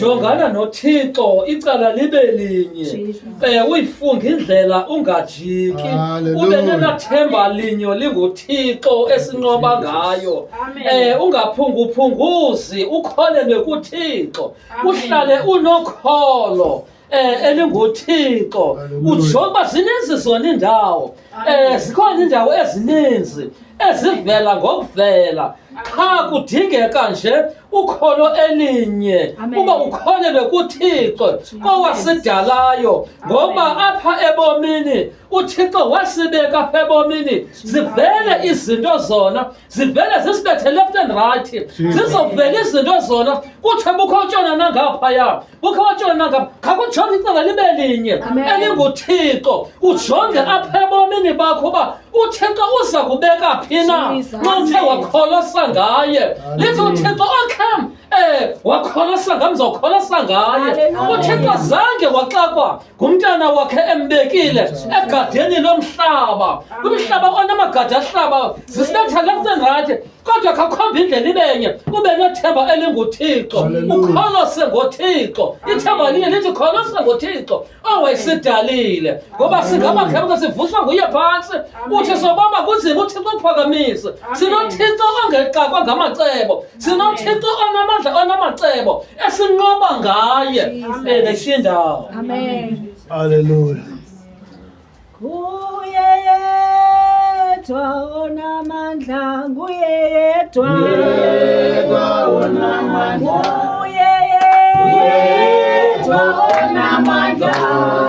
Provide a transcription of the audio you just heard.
jongana noThixo icala libe linye uyifunga indlela ungajiki ube nenathemba linye linguThixo esinqoba ngayo ungaphunguphunguzi ukholelwe kuThixo uhlale unokholo elinguThixo ujoba zininzi zona indawo zikhona indawo ezininzi ezivela ngokuvela cha kudingeka nje ukholo elinye uba ukholelwe kuThixo owasidalayo ngoba apha ebomini uThixo wasibeka apha ebomini zivele izinto zona zivele zisibethe left and right zizovela izinto zona kuthiwe bukho utshona nangaphaya bukho utshona nangapha khakujonge icala libe linye elinguThixo ujonge apha ebomini bakho uba uThixo uza kubeka phi na xa uthe wakholosa ngaye lithi uThixo okhem wakholosa ngam uzawukholasa ngaye uThixo zange waxakwa ngumntana wakhe embekile egadeni lomhlaba kumhlaba onamagada ahlaba zisibetha left and right kodwa kakhomba indlela ibenye ube nethemba elinguThixo ukholose ngoThixo ithemba linye lithi kholose ngoThixo owayesidalile ngoba singamakhemuka sivuswa nguye phantsi uthi sobaba kunzima uThixo ukuphakamise sinoThixo ongexakwa ngamacebo sinoThixo onamacebo esinqoba ngaye neshindawo Amen. Hallelujah. Nguye yedwa onamandla, nguye yedwa onamandla, nguye yedwa onamandla.